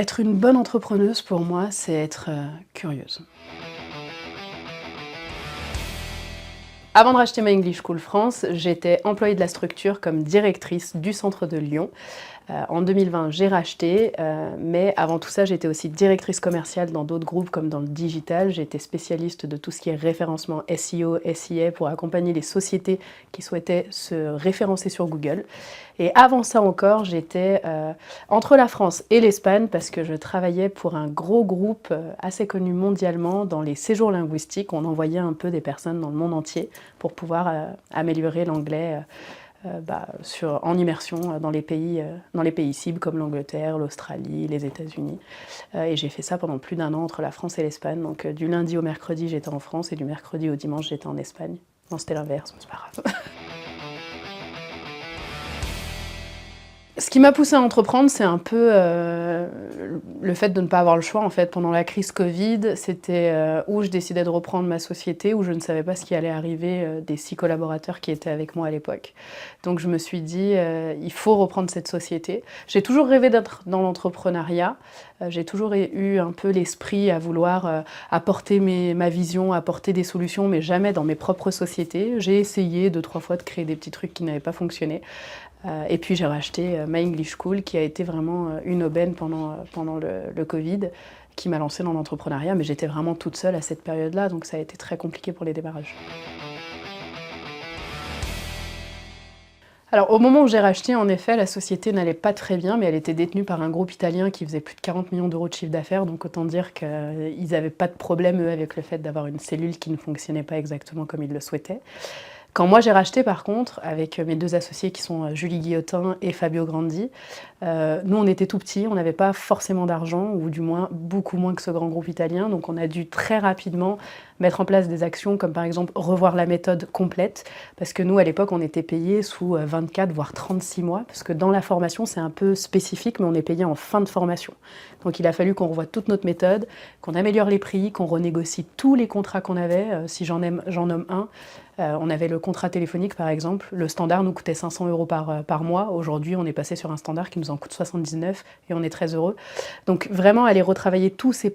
Être une bonne entrepreneuse pour moi, c'est être curieuse. Avant de racheter My English School France, j'étais employée de la structure comme directrice du centre de Lyon. En 2020, j'ai racheté, mais avant tout ça, j'étais aussi directrice commerciale dans d'autres groupes comme dans le digital. J'étais spécialiste de tout ce qui est référencement SEO, SIA pour accompagner les sociétés qui souhaitaient se référencer sur Google. Et avant ça encore, j'étais entre la France et l'Espagne parce que je travaillais pour un gros groupe assez connu mondialement dans les séjours linguistiques. On envoyait un peu des personnes dans le monde entier pour pouvoir améliorer l'anglais en immersion dans les pays cibles comme l'Angleterre, l'Australie, les États-Unis. Et j'ai fait ça pendant plus d'1 an entre la France et l'Espagne. Donc du lundi au mercredi, j'étais en France et du mercredi au dimanche, j'étais en Espagne. Non, c'était l'inverse, mais c'est pas grave. Ce qui m'a poussée à entreprendre, c'est un peu le fait de ne pas avoir le choix. En fait, pendant la crise Covid, c'était où je décidais de reprendre ma société, où je ne savais pas ce qui allait arriver des 6 collaborateurs qui étaient avec moi à l'époque. Donc je me suis dit, il faut reprendre cette société. J'ai toujours rêvé d'être dans l'entrepreneuriat. J'ai toujours eu un peu l'esprit à vouloir apporter ma vision, apporter des solutions, mais jamais dans mes propres sociétés. J'ai essayé 2-3 fois de créer des petits trucs qui n'avaient pas fonctionné. Et puis j'ai racheté My English School, qui a été vraiment une aubaine pendant le Covid, qui m'a lancée dans l'entrepreneuriat, mais j'étais vraiment toute seule à cette période-là, donc ça a été très compliqué pour les démarrages. Alors au moment où j'ai racheté, en effet, la société n'allait pas très bien, mais elle était détenue par un groupe italien qui faisait plus de 40 millions d'euros de chiffre d'affaires, donc autant dire qu'ils n'avaient pas de problème, eux, avec le fait d'avoir une cellule qui ne fonctionnait pas exactement comme ils le souhaitaient. Quand moi j'ai racheté par contre, avec mes 2 associés qui sont Julie Guillotin et Fabio Grandi, nous on était tout petits, on n'avait pas forcément d'argent, ou du moins beaucoup moins que ce grand groupe italien, donc on a dû très rapidement mettre en place des actions comme par exemple revoir la méthode complète, parce que nous à l'époque on était payés sous 24 voire 36 mois, parce que dans la formation c'est un peu spécifique, mais on est payé en fin de formation. Donc il a fallu qu'on revoie toute notre méthode, qu'on améliore les prix, qu'on renégocie tous les contrats qu'on avait, si j'en nomme un. On avait le contrat téléphonique par exemple, le standard nous coûtait 500 € par mois, aujourd'hui on est passé sur un standard qui nous en coûte 79 et on est très heureux. Donc vraiment aller retravailler tous ces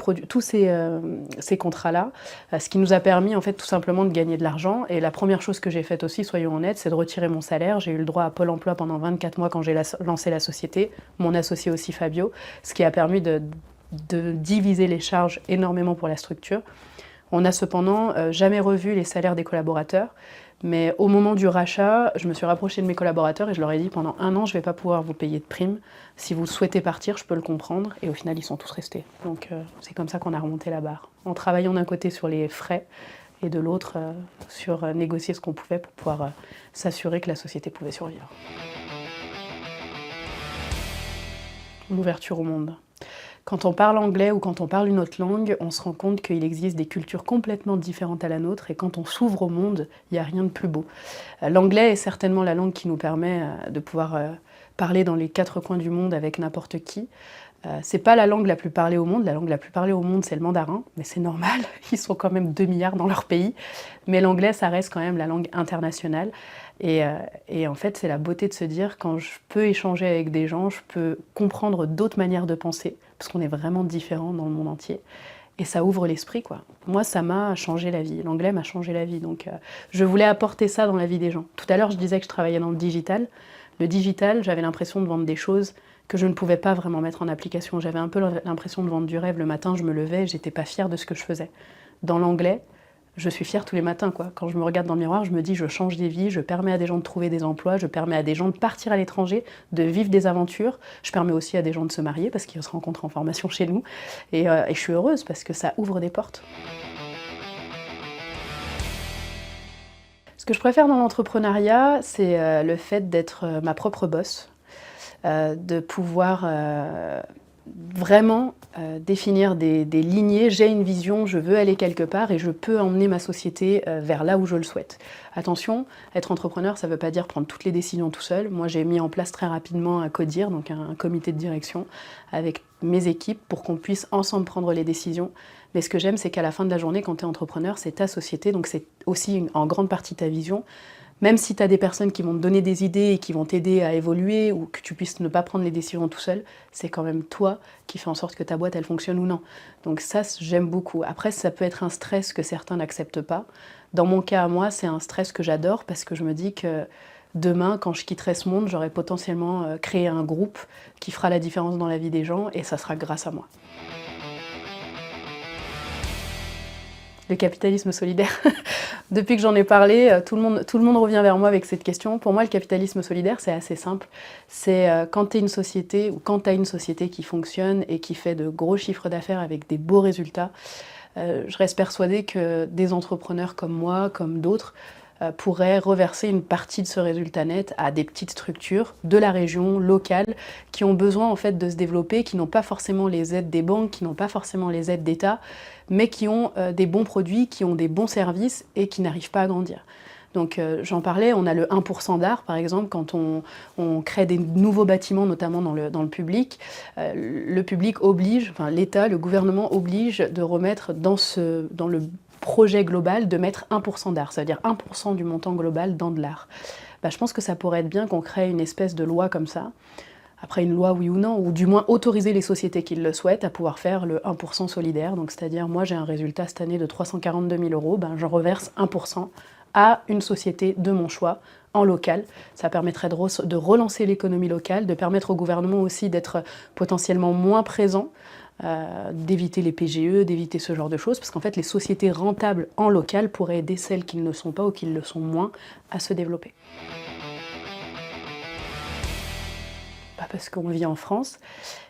contrats-là, ce qui nous a permis en fait tout simplement de gagner de l'argent. Et la première chose que j'ai faite aussi, soyons honnêtes, c'est de retirer mon salaire. J'ai eu le droit à Pôle emploi pendant 24 mois quand j'ai lancé la société, mon associé aussi Fabio, ce qui a permis de diviser les charges énormément pour la structure. On n'a cependant jamais revu les salaires des collaborateurs, mais au moment du rachat, je me suis rapprochée de mes collaborateurs et je leur ai dit pendant 1 an, je ne vais pas pouvoir vous payer de primes. Si vous souhaitez partir, je peux le comprendre. Et au final, ils sont tous restés. Donc c'est comme ça qu'on a remonté la barre, en travaillant d'un côté sur les frais et de l'autre sur négocier ce qu'on pouvait pour pouvoir s'assurer que la société pouvait survivre. L'ouverture au monde. Quand on parle anglais ou quand on parle une autre langue, on se rend compte qu'il existe des cultures complètement différentes à la nôtre, et quand on s'ouvre au monde, il n'y a rien de plus beau. L'anglais est certainement la langue qui nous permet de pouvoir parler dans les 4 coins du monde avec n'importe qui. C'est pas la langue la plus parlée au monde, la langue la plus parlée au monde c'est le mandarin, mais c'est normal, ils sont quand même 2 milliards dans leur pays. Mais l'anglais ça reste quand même la langue internationale. Et en fait c'est la beauté de se dire, quand je peux échanger avec des gens, je peux comprendre d'autres manières de penser, parce qu'on est vraiment différents dans le monde entier. Et ça ouvre l'esprit quoi. Moi ça m'a changé la vie, l'anglais m'a changé la vie, donc je voulais apporter ça dans la vie des gens. Tout à l'heure je disais que je travaillais dans le digital. Le digital, j'avais l'impression de vendre des choses que je ne pouvais pas vraiment mettre en application. J'avais un peu l'impression de vendre du rêve. Le matin, je me levais, j'étais pas fière de ce que je faisais. Dans l'anglais, je suis fière tous les matins, quoi. Quand je me regarde dans le miroir, je me dis, je change des vies, je permets à des gens de trouver des emplois, je permets à des gens de partir à l'étranger, de vivre des aventures. Je permets aussi à des gens de se marier, parce qu'ils se rencontrent en formation chez nous. Et je suis heureuse, parce que ça ouvre des portes. Ce que je préfère dans l'entrepreneuriat, c'est le fait d'être ma propre boss, de pouvoir vraiment définir des lignées. J'ai une vision, je veux aller quelque part et je peux emmener ma société vers là où je le souhaite. Attention, être entrepreneur, ça ne veut pas dire prendre toutes les décisions tout seul. Moi, j'ai mis en place très rapidement un CODIR, donc un comité de direction, avec mes équipes pour qu'on puisse ensemble prendre les décisions. Mais ce que j'aime, c'est qu'à la fin de la journée, quand tu es entrepreneur, c'est ta société, donc c'est aussi en grande partie ta vision. Même si tu as des personnes qui vont te donner des idées et qui vont t'aider à évoluer ou que tu puisses ne pas prendre les décisions tout seul, c'est quand même toi qui fais en sorte que ta boîte, elle fonctionne ou non. Donc ça, j'aime beaucoup. Après, ça peut être un stress que certains n'acceptent pas. Dans mon cas à moi, c'est un stress que j'adore parce que je me dis que demain, quand je quitterai ce monde, j'aurai potentiellement créé un groupe qui fera la différence dans la vie des gens et ça sera grâce à moi. Le capitalisme solidaire. Depuis que j'en ai parlé, tout le monde revient vers moi avec cette question. Pour moi, le capitalisme solidaire, c'est assez simple. C'est quand tu es une société ou quand tu as une société qui fonctionne et qui fait de gros chiffres d'affaires avec des beaux résultats, je reste persuadée que des entrepreneurs comme moi, comme d'autres, pourraient reverser une partie de ce résultat net à des petites structures de la région, locales, qui ont besoin en fait de se développer, qui n'ont pas forcément les aides des banques, qui n'ont pas forcément les aides d'État, mais qui ont des bons produits, qui ont des bons services et qui n'arrivent pas à grandir. Donc j'en parlais, on a le 1% d'art par exemple, quand on crée des nouveaux bâtiments, notamment dans le public, le public oblige, enfin l'État, le gouvernement oblige de remettre dans le projet global de mettre 1% d'art, c'est-à-dire 1% du montant global dans de l'art. Bah, je pense que ça pourrait être bien qu'on crée une espèce de loi comme ça, après une loi oui ou non, ou du moins autoriser les sociétés qui le souhaitent à pouvoir faire le 1% solidaire, donc c'est-à-dire moi j'ai un résultat cette année de 342 000 €, ben, j'en reverse 1% à une société de mon choix, en local. Ça permettrait de relancer l'économie locale, de permettre au gouvernement aussi d'être potentiellement moins présent, d'éviter les PGE, d'éviter ce genre de choses, parce qu'en fait les sociétés rentables en local pourraient aider celles qui ne le sont pas ou qui le sont moins à se développer. Pas parce qu'on vit en France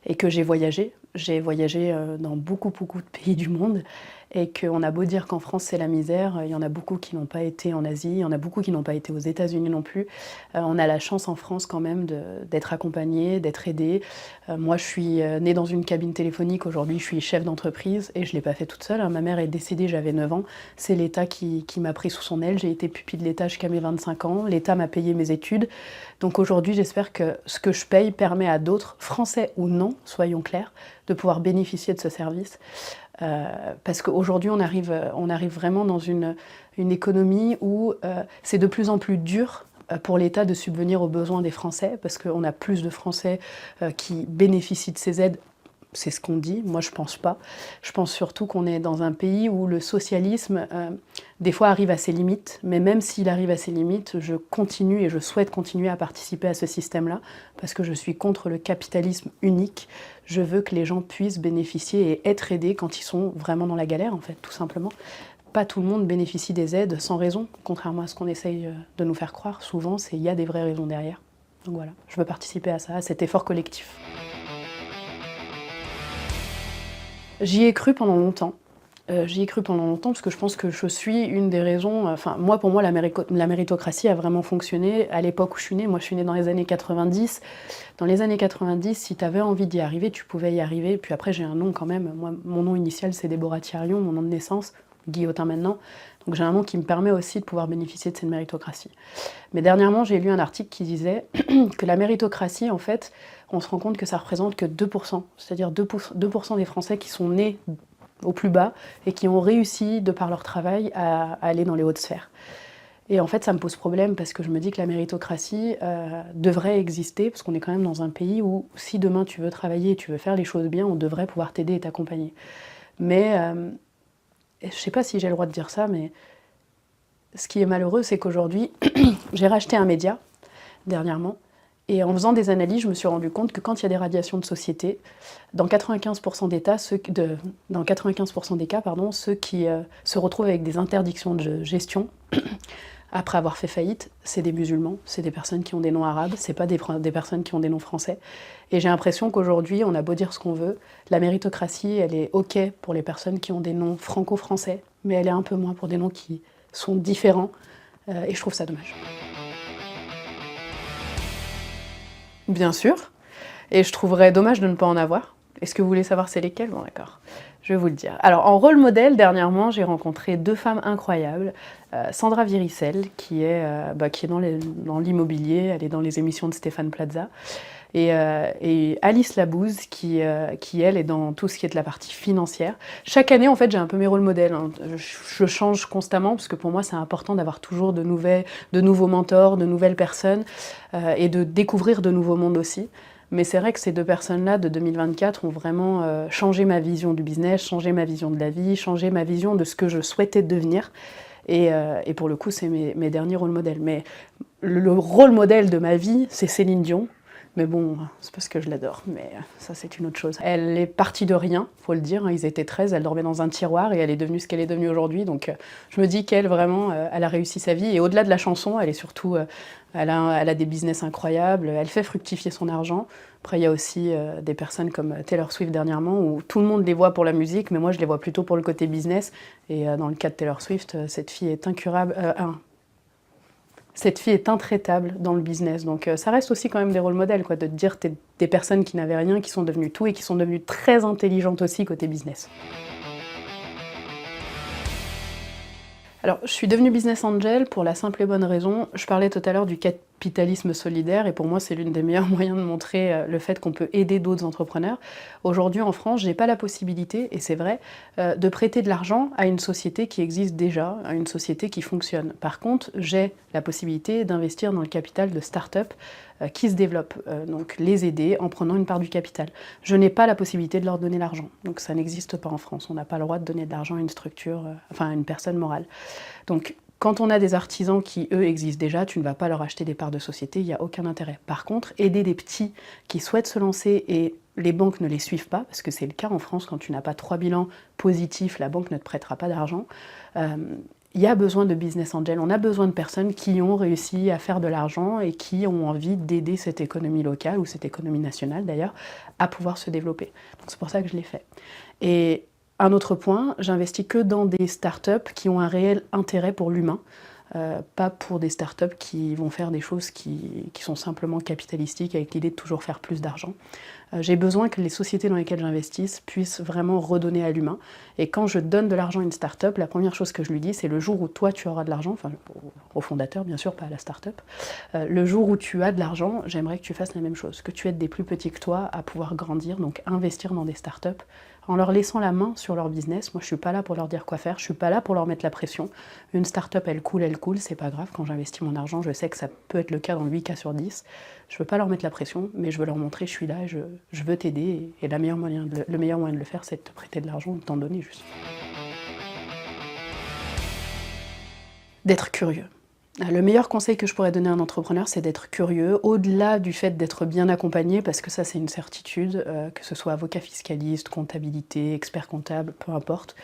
et que j'ai voyagé. J'ai voyagé dans beaucoup de pays du monde et qu'on a beau dire qu'en France c'est la misère, il y en a beaucoup qui n'ont pas été en Asie, il y en a beaucoup qui n'ont pas été aux États-Unis non plus. On a la chance en France quand même d'être accompagné, d'être aidé. Moi je suis née dans une cabine téléphonique, aujourd'hui je suis chef d'entreprise et je ne l'ai pas fait toute seule, hein. Ma mère est décédée, j'avais 9 ans, c'est l'État qui m'a pris sous son aile, j'ai été pupille de l'État jusqu'à mes 25 ans, l'État m'a payé mes études. Donc aujourd'hui j'espère que ce que je paye permet à d'autres, français ou non, soyons clairs, de pouvoir bénéficier de ce service. Parce qu'aujourd'hui on arrive vraiment dans une économie où c'est de plus en plus dur pour l'État de subvenir aux besoins des Français, parce qu'on a plus de Français qui bénéficient de ces aides. C'est ce qu'on dit, moi je pense pas. Je pense surtout qu'on est dans un pays où le socialisme, des fois, arrive à ses limites, mais même s'il arrive à ses limites, je continue et je souhaite continuer à participer à ce système-là, parce que je suis contre le capitalisme unique. Je veux que les gens puissent bénéficier et être aidés quand ils sont vraiment dans la galère, en fait, tout simplement. Pas tout le monde bénéficie des aides sans raison, contrairement à ce qu'on essaye de nous faire croire. Souvent, il y a des vraies raisons derrière. Donc voilà, je veux participer à ça, à cet effort collectif. J'y ai cru pendant longtemps. J'y ai cru pendant longtemps parce que je pense que je suis une des raisons, enfin moi pour moi la méritocratie a vraiment fonctionné à l'époque où je suis née. Moi je suis née dans les années 90. Dans les années 90, si tu avais envie d'y arriver, tu pouvais y arriver. Puis après j'ai un nom quand même, moi mon nom initial c'est Déborah Thirion, mon nom de naissance, Guillotin maintenant. Donc j'ai un nom qui me permet aussi de pouvoir bénéficier de cette méritocratie. Mais dernièrement j'ai lu un article qui disait que la méritocratie en fait, on se rend compte que ça représente que 2%, c'est-à-dire 2% des Français qui sont nés au plus bas et qui ont réussi, de par leur travail, à aller dans les hautes sphères. Et en fait, ça me pose problème parce que je me dis que la méritocratie devrait exister, parce qu'on est quand même dans un pays où, si demain tu veux travailler et tu veux faire les choses bien, on devrait pouvoir t'aider et t'accompagner. Mais, je sais pas si j'ai le droit de dire ça, mais ce qui est malheureux, c'est qu'aujourd'hui, j'ai racheté un média, dernièrement, et en faisant des analyses, je me suis rendu compte que quand il y a des radiations de société, dans 95% des cas, ceux qui se retrouvent avec des interdictions de gestion, après avoir fait faillite, c'est des musulmans, c'est des personnes qui ont des noms arabes, c'est pas des personnes qui ont des noms français. Et j'ai l'impression qu'aujourd'hui, on a beau dire ce qu'on veut, la méritocratie, elle est OK pour les personnes qui ont des noms franco-français, mais elle est un peu moins pour des noms qui sont différents, et je trouve ça dommage. Bien sûr, et je trouverais dommage de ne pas en avoir. Est-ce que vous voulez savoir c'est lesquels? Bon d'accord. Je vais vous le dire. Alors, en rôle modèle, dernièrement, j'ai rencontré 2 femmes incroyables. Sandra Viricel, qui est dans l'immobilier, elle est dans les émissions de Stéphane Plaza. Et Alice Labouze, qui, elle, est dans tout ce qui est de la partie financière. Chaque année, en fait, j'ai un peu mes rôles modèles, hein. Je change constamment, parce que pour moi, c'est important d'avoir toujours de nouveaux mentors, de nouvelles personnes, et de découvrir de nouveaux mondes aussi. Mais c'est vrai que ces 2 personnes-là, de 2024, ont vraiment changé ma vision du business, changé ma vision de la vie, changé ma vision de ce que je souhaitais devenir. Et pour le coup, c'est mes derniers rôles modèles. Mais le rôle modèle de ma vie, c'est Céline Dion. Mais bon, c'est parce que je l'adore, mais ça c'est une autre chose. Elle est partie de rien, faut le dire, hein. Ils étaient 13, elle dormait dans un tiroir et elle est devenue ce qu'elle est devenue aujourd'hui. Donc je me dis qu'elle, vraiment, elle a réussi sa vie. Et au-delà de la chanson, elle est surtout, elle a des business incroyables, elle fait fructifier son argent. Après, il y a aussi des personnes comme Taylor Swift dernièrement, où tout le monde les voit pour la musique, mais moi je les vois plutôt pour le côté business. Et dans le cas de Taylor Swift, cette fille est incurable. Cette fille est intraitable dans le business, donc ça reste aussi quand même des rôles modèles, quoi, de te dire des personnes qui n'avaient rien, qui sont devenues tout et qui sont devenues très intelligentes aussi côté business. Alors, je suis devenue business angel pour la simple et bonne raison, je parlais tout à l'heure du capitalisme solidaire, et pour moi c'est l'une des meilleurs moyens de montrer le fait qu'on peut aider d'autres entrepreneurs. Aujourd'hui en France, j'ai pas la possibilité, et c'est vrai, de prêter de l'argent à une société qui existe déjà, à une société qui fonctionne. Par contre, j'ai la possibilité d'investir dans le capital de start-up qui se développent, donc les aider en prenant une part du capital. Je n'ai pas la possibilité de leur donner l'argent, donc ça n'existe pas en France. On n'a pas le droit de donner de l'argent à une structure, enfin à une personne morale. Donc quand on a des artisans qui, eux, existent déjà, tu ne vas pas leur acheter des parts de société, il n'y a aucun intérêt. Par contre, aider des petits qui souhaitent se lancer et les banques ne les suivent pas, parce que c'est le cas en France, quand tu n'as pas 3 bilans positifs, la banque ne te prêtera pas d'argent. Il y a besoin de business angels, on a besoin de personnes qui ont réussi à faire de l'argent et qui ont envie d'aider cette économie locale, ou cette économie nationale d'ailleurs, à pouvoir se développer. Donc c'est pour ça que je l'ai fait. Et un autre point, j'investis que dans des startups qui ont un réel intérêt pour l'humain, pas pour des startups qui vont faire des choses qui sont simplement capitalistiques avec l'idée de toujours faire plus d'argent. J'ai besoin que les sociétés dans lesquelles j'investisse puissent vraiment redonner à l'humain. Et quand je donne de l'argent à une startup, la première chose que je lui dis, c'est le jour où toi tu auras de l'argent, enfin au fondateur bien sûr, pas à la startup, le jour où tu as de l'argent, j'aimerais que tu fasses la même chose, que tu aides des plus petits que toi à pouvoir grandir, donc investir dans des startups, en leur laissant la main sur leur business. Moi je suis pas là pour leur dire quoi faire, je suis pas là pour leur mettre la pression. Une startup elle coule, c'est pas grave, quand j'investis mon argent, je sais que ça peut être le cas dans 8 cas sur 10. Je veux pas leur mettre la pression, mais je veux leur montrer je suis là, je veux t'aider, et le meilleur moyen de le faire, c'est de te prêter de l'argent, de t'en donner juste. D'être curieux. Le meilleur conseil que je pourrais donner à un entrepreneur, c'est d'être curieux, au-delà du fait d'être bien accompagné, parce que ça c'est une certitude, que ce soit avocat fiscaliste, comptabilité, expert comptable, peu importe.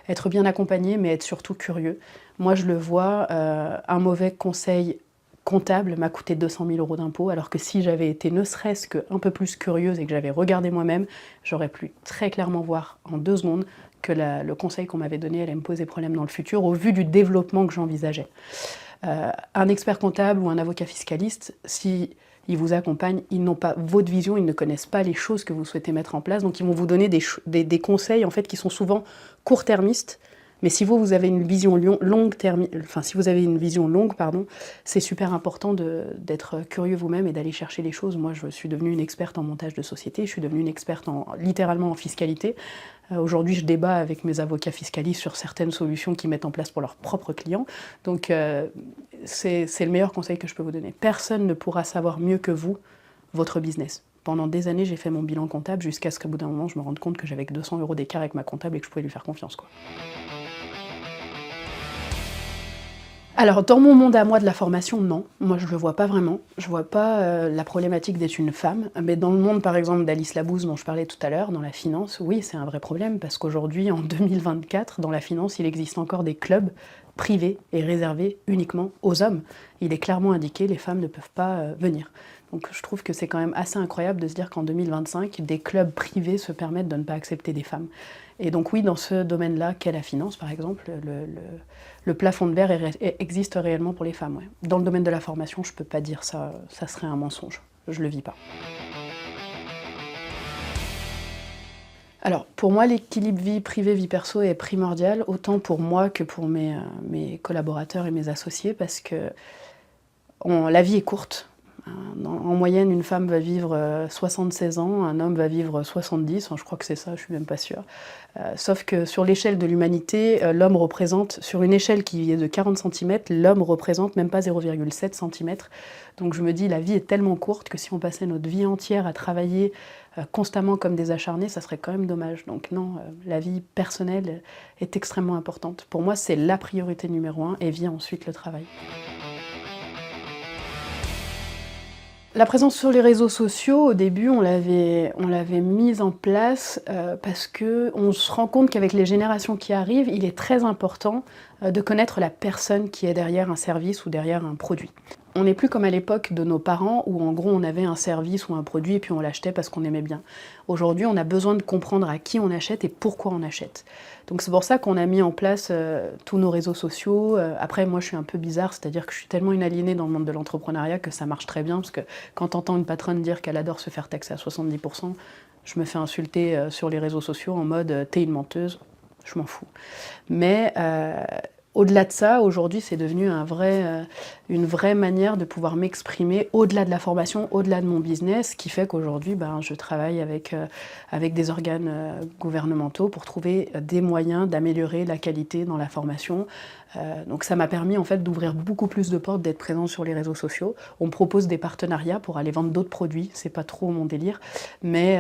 Être bien accompagné, mais être surtout curieux. Moi je le vois, un mauvais conseil comptable m'a coûté 200 000 € d'impôts, alors que si j'avais été ne serait-ce qu'un peu plus curieuse et que j'avais regardé moi-même, j'aurais pu très clairement voir en 2 secondes que le conseil qu'on m'avait donné allait me poser problème dans le futur, au vu du développement que j'envisageais. Un expert comptable ou un avocat fiscaliste, si ils vous accompagnent, ils n'ont pas votre vision, ils ne connaissent pas les choses que vous souhaitez mettre en place, donc ils vont vous donner des conseils en fait, qui sont souvent court-termistes. Mais si vous avez une vision longue, c'est super important d'être curieux vous-même et d'aller chercher les choses. Moi, je suis devenue une experte en montage de société, je suis devenue une experte littéralement en fiscalité. Aujourd'hui, je débat avec mes avocats fiscalistes sur certaines solutions qu'ils mettent en place pour leurs propres clients. Donc, c'est le meilleur conseil que je peux vous donner. Personne ne pourra savoir mieux que vous votre business. Pendant des années, j'ai fait mon bilan comptable jusqu'à ce qu'au bout d'un moment, je me rende compte que j'avais que 200 € d'écart avec ma comptable et que je pouvais lui faire confiance, quoi. Alors, dans mon monde à moi de la formation, non. Moi, je le vois pas vraiment. Je vois pas la problématique d'être une femme. Mais dans le monde, par exemple, d'Alice Labouze, dont je parlais tout à l'heure, dans la finance, oui, c'est un vrai problème, parce qu'aujourd'hui, en 2024, dans la finance, il existe encore des clubs privés et réservés uniquement aux hommes. Il est clairement indiqué, les femmes ne peuvent pas venir. Donc je trouve que c'est quand même assez incroyable de se dire qu'en 2025, des clubs privés se permettent de ne pas accepter des femmes. Et donc oui, dans ce domaine-là, qu'est la finance par exemple, le plafond de verre existe réellement pour les femmes. Ouais. Dans le domaine de la formation, je ne peux pas dire ça, ça serait un mensonge. Je ne le vis pas. Alors, pour moi, l'équilibre vie privée, vie perso est primordial, autant pour moi que pour mes collaborateurs et mes associés, parce que la vie est courte. En moyenne, une femme va vivre 76 ans, un homme va vivre 70, je crois que c'est ça, je suis même pas sûre. Sauf que sur l'échelle de l'humanité, l'homme représente, sur une échelle qui est de 40 cm, l'homme représente même pas 0,7 cm. Donc je me dis, la vie est tellement courte que si on passait notre vie entière à travailler constamment comme des acharnés, ça serait quand même dommage. Donc non, la vie personnelle est extrêmement importante. Pour moi, c'est la priorité numéro 1 et vient ensuite le travail. La présence sur les réseaux sociaux, au début, on l'avait mise en place parce qu'on se rend compte qu'avec les générations qui arrivent, il est très important de connaître la personne qui est derrière un service ou derrière un produit. On n'est plus comme à l'époque de nos parents où en gros on avait un service ou un produit et puis on l'achetait parce qu'on aimait bien. Aujourd'hui, on a besoin de comprendre à qui on achète et pourquoi on achète. Donc c'est pour ça qu'on a mis en place tous nos réseaux sociaux. Après, moi je suis un peu bizarre, c'est-à-dire que je suis tellement une aliénée dans le monde de l'entrepreneuriat que ça marche très bien, parce que quand t'entends une patronne dire qu'elle adore se faire taxer à 70%, je me fais insulter sur les réseaux sociaux en mode t'es une menteuse, je m'en fous. Mais au-delà de ça, aujourd'hui, c'est devenu une vraie manière de pouvoir m'exprimer au-delà de la formation, au-delà de mon business, qui fait qu'aujourd'hui, je travaille avec des organes gouvernementaux pour trouver des moyens d'améliorer la qualité dans la formation. Donc ça m'a permis en fait d'ouvrir beaucoup plus de portes, d'être présent sur les réseaux sociaux. On me propose des partenariats pour aller vendre d'autres produits, c'est pas trop mon délire, mais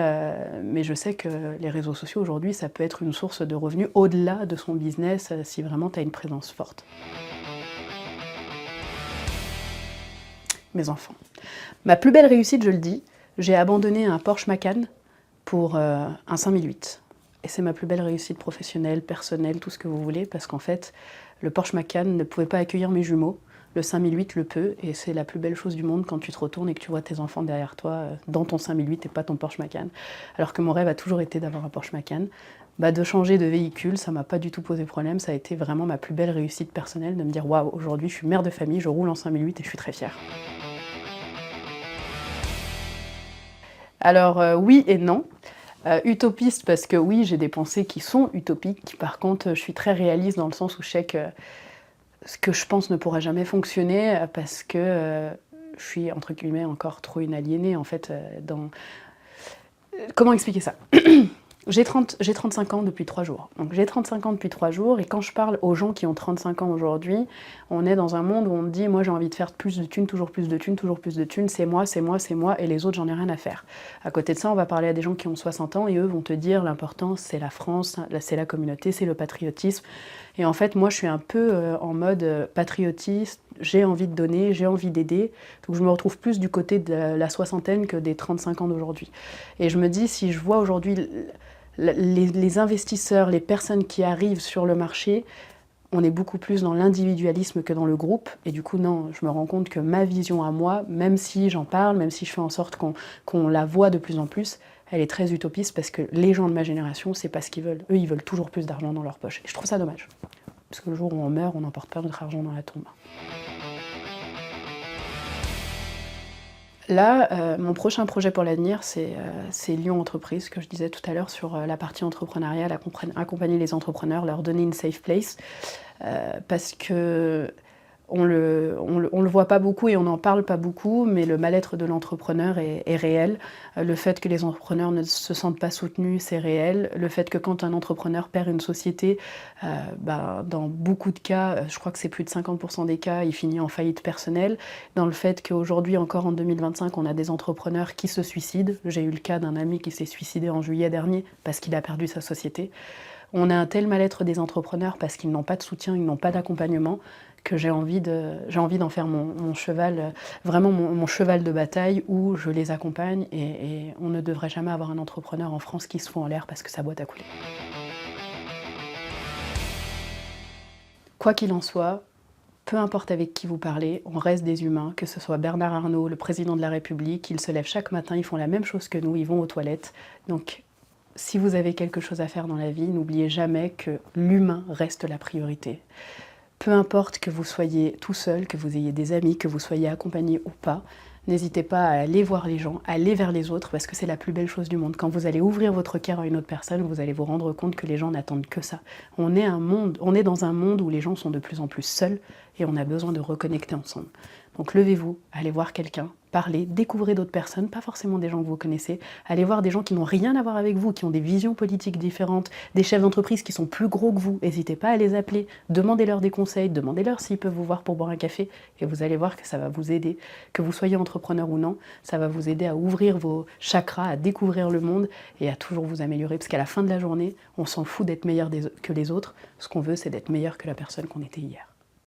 je sais que les réseaux sociaux aujourd'hui, ça peut être une source de revenus au-delà de son business si vraiment tu as une présence forte. Mes enfants. Ma plus belle réussite, je le dis, j'ai abandonné un Porsche Macan pour un 5008. Et c'est ma plus belle réussite professionnelle, personnelle, tout ce que vous voulez, parce qu'en fait, le Porsche Macan ne pouvait pas accueillir mes jumeaux. Le 5008 le peut, et c'est la plus belle chose du monde quand tu te retournes et que tu vois tes enfants derrière toi, dans ton 5008 et pas ton Porsche Macan. Alors que mon rêve a toujours été d'avoir un Porsche Macan. De changer de véhicule, ça m'a pas du tout posé problème, ça a été vraiment ma plus belle réussite personnelle de me dire waouh, aujourd'hui je suis mère de famille, je roule en 5008 et je suis très fière. Alors oui et non. Utopiste parce que oui, j'ai des pensées qui sont utopiques, par contre je suis très réaliste dans le sens où je sais que ce que je pense ne pourra jamais fonctionner parce que je suis entre guillemets encore trop une aliénée en fait Comment expliquer ça? J'ai 35 ans depuis 3 jours. Donc j'ai 35 ans depuis 3 jours et quand je parle aux gens qui ont 35 ans aujourd'hui, on est dans un monde où on me dit moi j'ai envie de faire plus de thunes, toujours plus de thunes, toujours plus de thunes, c'est moi, c'est moi, c'est moi et les autres j'en ai rien à faire. À côté de ça, on va parler à des gens qui ont 60 ans et eux vont te dire l'important c'est la France, c'est la communauté, c'est le patriotisme. Et en fait moi je suis un peu en mode patriotiste, j'ai envie de donner, j'ai envie d'aider. Donc je me retrouve plus du côté de la soixantaine que des 35 ans d'aujourd'hui. Et je me dis si je vois aujourd'hui les investisseurs, les personnes qui arrivent sur le marché, on est beaucoup plus dans l'individualisme que dans le groupe. Et du coup, non, je me rends compte que ma vision à moi, même si j'en parle, même si je fais en sorte qu'on la voit de plus en plus, elle est très utopiste parce que les gens de ma génération, c'est pas ce qu'ils veulent. Eux, ils veulent toujours plus d'argent dans leur poche. Et je trouve ça dommage. Parce que le jour où on meurt, on n'emporte pas notre argent dans la tombe. Là, mon prochain projet pour l'avenir, c'est Lyon Entreprise, que je disais tout à l'heure sur la partie entrepreneuriale, accompagner les entrepreneurs, leur donner une safe place, parce que on le voit pas beaucoup et on n'en parle pas beaucoup, mais le mal-être de l'entrepreneur est réel. Le fait que les entrepreneurs ne se sentent pas soutenus, c'est réel. Le fait que quand un entrepreneur perd une société, dans beaucoup de cas, je crois que c'est plus de 50% des cas, il finit en faillite personnelle. Dans le fait qu'aujourd'hui, encore en 2025, on a des entrepreneurs qui se suicident. J'ai eu le cas d'un ami qui s'est suicidé en juillet dernier parce qu'il a perdu sa société. On a un tel mal-être des entrepreneurs parce qu'ils n'ont pas de soutien, ils n'ont pas d'accompagnement, que j'ai envie d'en faire mon cheval, vraiment mon cheval de bataille où je les accompagne et on ne devrait jamais avoir un entrepreneur en France qui se fout en l'air parce que sa boîte a coulé. Quoi qu'il en soit, peu importe avec qui vous parlez, on reste des humains, que ce soit Bernard Arnault, le président de la République, ils se lèvent chaque matin, ils font la même chose que nous, ils vont aux toilettes. Donc, si vous avez quelque chose à faire dans la vie, n'oubliez jamais que l'humain reste la priorité. Peu importe que vous soyez tout seul, que vous ayez des amis, que vous soyez accompagné ou pas, N'hésitez pas à aller voir les gens, à aller vers les autres, parce que c'est la plus belle chose du monde. Quand vous allez ouvrir votre cœur à une autre personne, vous allez vous rendre compte que les gens n'attendent que ça. On est dans un monde où les gens sont de plus en plus seuls et on a besoin de reconnecter ensemble. Donc levez-vous, allez voir quelqu'un, parlez, découvrez d'autres personnes, pas forcément des gens que vous connaissez, allez voir des gens qui n'ont rien à voir avec vous, qui ont des visions politiques différentes, des chefs d'entreprise qui sont plus gros que vous, n'hésitez pas à les appeler, demandez-leur des conseils, demandez-leur s'ils peuvent vous voir pour boire un café, et vous allez voir que ça va vous aider, que vous soyez entrepreneur ou non, ça va vous aider à ouvrir vos chakras, à découvrir le monde et à toujours vous améliorer, parce qu'à la fin de la journée, on s'en fout d'être meilleur que les autres, ce qu'on veut c'est d'être meilleur que la personne qu'on était hier.